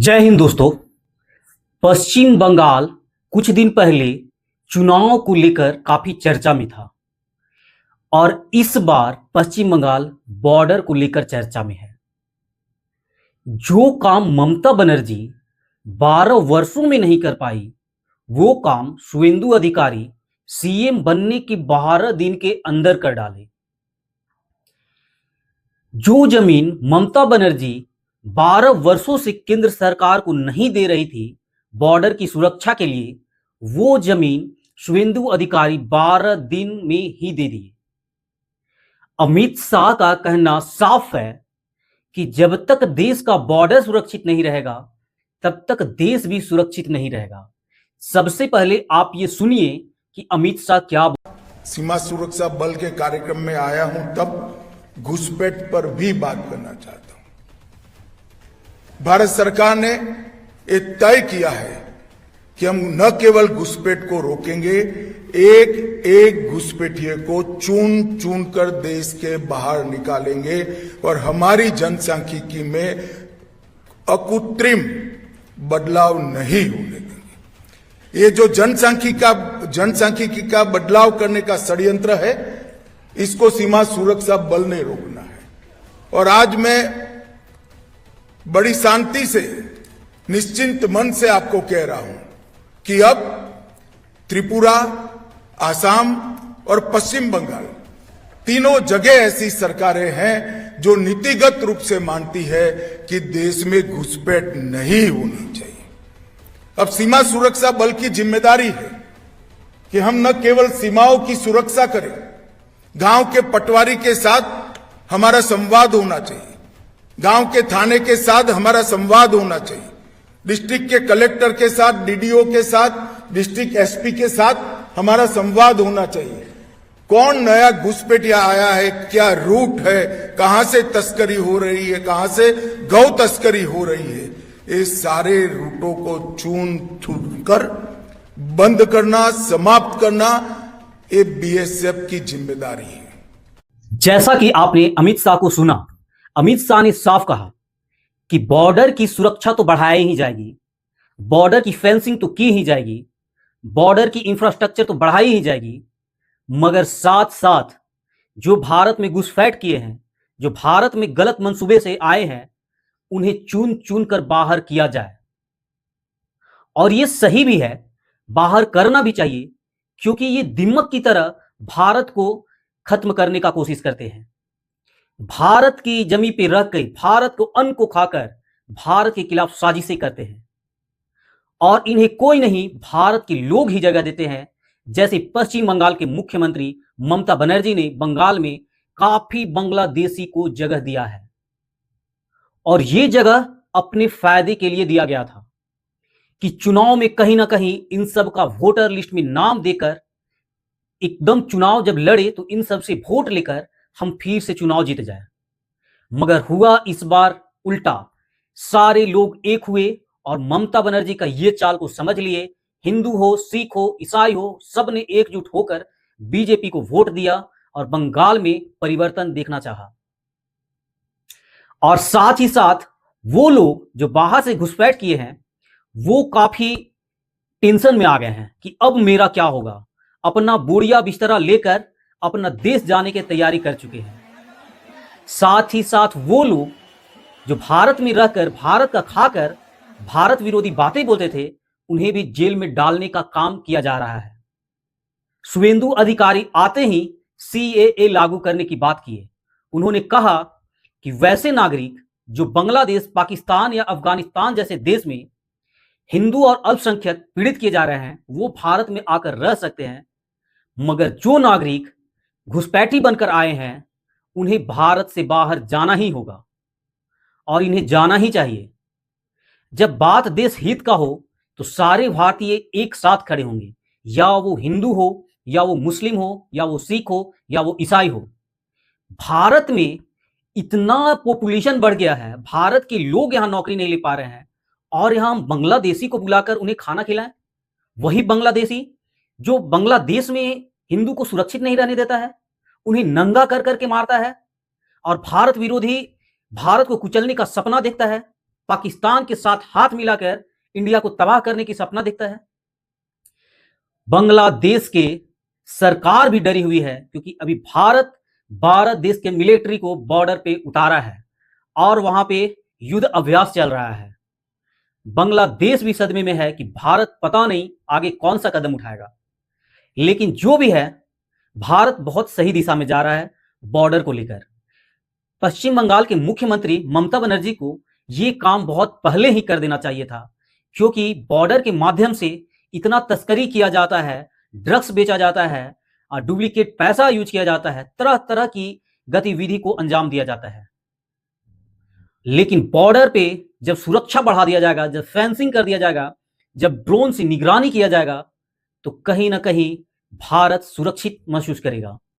जय हिंद दोस्तों। पश्चिम बंगाल कुछ दिन पहले चुनाव को लेकर काफी चर्चा में था और इस बार पश्चिम बंगाल बॉर्डर को लेकर चर्चा में है। जो काम ममता बनर्जी 12 वर्षों में नहीं कर पाई, वो काम शुवेंदु अधिकारी सीएम बनने के 12 दिन के अंदर कर डाले। जो जमीन ममता बनर्जी 12 वर्षों से केंद्र सरकार को नहीं दे रही थी बॉर्डर की सुरक्षा के लिए, वो जमीन शुवेंदु अधिकारी 12 दिन में ही दे दिए। अमित शाह का कहना साफ है कि जब तक देश का बॉर्डर सुरक्षित नहीं रहेगा तब तक देश भी सुरक्षित नहीं रहेगा। सबसे पहले आप ये सुनिए कि अमित शाह क्या। सीमा सुरक्षा बल के कार्यक्रम में आया हूं, तब घुसपैठ पर भी बात करना चाहता हूं। भारत सरकार ने ये तय किया है कि हम न केवल घुसपैठ को रोकेंगे, एक एक घुसपैठिए को चुन चुन कर देश के बाहर निकालेंगे और हमारी जनसांख्यिकी में अकृत्रिम बदलाव नहीं होने देंगे। ये जो जनसांख्यिकी का बदलाव करने का षड्यंत्र है, इसको सीमा सुरक्षा बल ने रोकना है। और आज मैं बड़ी शांति से, निश्चिंत मन से आपको कह रहा हूं कि अब त्रिपुरा, आसाम और पश्चिम बंगाल तीनों जगह ऐसी सरकारें हैं जो नीतिगत रूप से मानती है कि देश में घुसपैठ नहीं होनी चाहिए। अब सीमा सुरक्षा बल की जिम्मेदारी है कि हम न केवल सीमाओं की सुरक्षा करें, गांव के पटवारी के साथ हमारा संवाद होना चाहिए, गांव के थाने के साथ हमारा संवाद होना चाहिए, डिस्ट्रिक्ट के कलेक्टर के साथ, डीडीओ के साथ, डिस्ट्रिक्ट एसपी के साथ हमारा संवाद होना चाहिए। कौन नया घुसपैठिया आया है, क्या रूट है, कहां से तस्करी हो रही है, कहां से गौ तस्करी हो रही है, ये सारे रूटों को चुन चुन कर बंद करना, समाप्त करना, ये बीएसएफ की जिम्मेदारी है। जैसा कि आपने अमित शाह को सुना, अमित शाह ने साफ कहा कि बॉर्डर की सुरक्षा तो बढ़ाई ही जाएगी, बॉर्डर की फेंसिंग तो की ही जाएगी, बॉर्डर की इंफ्रास्ट्रक्चर तो बढ़ाई ही जाएगी, मगर साथ साथ जो भारत में घुसपैठ किए हैं, जो भारत में गलत मंसूबे से आए हैं, उन्हें चुन चुन कर बाहर किया जाए। और ये सही भी है, बाहर करना भी चाहिए, क्योंकि ये दिमक की तरह भारत को खत्म करने का कोशिश करते हैं। भारत की जमीन पे रह गई, भारत को अन्न को खाकर भारत के खिलाफ साजिशें करते हैं और इन्हें कोई नहीं, भारत के लोग ही जगह देते हैं। जैसे पश्चिम बंगाल के मुख्यमंत्री ममता बनर्जी ने बंगाल में काफी बांग्लादेशी को जगह दिया है और यह जगह अपने फायदे के लिए दिया गया था कि चुनाव में कहीं ना कहीं इन सब का वोटर लिस्ट में नाम देकर एकदम चुनाव जब लड़े तो इन सब से वोट लेकर हम फिर से चुनाव जीत जाए। मगर हुआ इस बार उल्टा, सारे लोग एक हुए और ममता बनर्जी का ये चाल को समझ लिए। हिंदू हो, सिख हो, ईसाई हो, सब ने एकजुट होकर बीजेपी को वोट दिया और बंगाल में परिवर्तन देखना चाहा। और साथ ही साथ वो लोग जो बाहर से घुसपैठ किए हैं, वो काफी टेंशन में आ गए हैं कि अब मेरा क्या होगा। अपना बोरिया बिस्तरा लेकर अपना देश जाने की तैयारी कर चुके हैं। साथ ही साथ वो लोग जो भारत में रहकर, भारत का खाकर भारत विरोधी बातें बोलते थे, उन्हें भी जेल में डालने का काम किया जा रहा है। शुवेंदु अधिकारी आते ही सीएए लागू करने की बात की है। उन्होंने कहा कि वैसे नागरिक जो बांग्लादेश, पाकिस्तान या अफगानिस्तान जैसे देश में हिंदू और अल्पसंख्यक पीड़ित किए जा रहे हैं, वो भारत में आकर रह सकते हैं, मगर जो नागरिक घुसपैठी बनकर आए हैं, उन्हें भारत से बाहर जाना ही होगा और इन्हें जाना ही चाहिए। जब बात देश हित का हो तो सारे भारतीय एक साथ खड़े होंगे, या वो हिंदू हो, या वो मुस्लिम हो, या वो सिख हो, या वो ईसाई हो। भारत में इतना पॉपुलेशन बढ़ गया है, भारत के लोग यहां नौकरी नहीं ले पा रहे हैं और यहां बांग्लादेशी को बुलाकर उन्हें खाना खिलाएं। वही बांग्लादेशी जो बांग्लादेश में हिंदू को सुरक्षित नहीं रहने देता है, उन्हें नंगा कर करके मारता है और भारत विरोधी, भारत को कुचलने का सपना देखता है। पाकिस्तान के साथ हाथ मिलाकर इंडिया को तबाह करने की सपना देखता है। बांग्लादेश के सरकार भी डरी हुई है, क्योंकि अभी भारत देश के मिलिट्री को बॉर्डर पे उतारा है और वहां पे युद्ध अभ्यास चल रहा है। बांग्लादेश भी सदमे में है कि भारत पता नहीं आगे कौन सा कदम उठाएगा। लेकिन जो भी है, भारत बहुत सही दिशा में जा रहा है बॉर्डर को लेकर। पश्चिम बंगाल के मुख्यमंत्री ममता बनर्जी को यह काम बहुत पहले ही कर देना चाहिए था, क्योंकि बॉर्डर के माध्यम से इतना तस्करी किया जाता है, ड्रग्स बेचा जाता है, डुप्लीकेट पैसा यूज किया जाता है, तरह तरह की गतिविधि को अंजाम दिया जाता है। लेकिन बॉर्डर पे जब सुरक्षा बढ़ा दिया जाएगा, जब फेंसिंग कर दिया जाएगा, जब ड्रोन से निगरानी किया जाएगा, तो कहीं ना कहीं भारत सुरक्षित महसूस करेगा।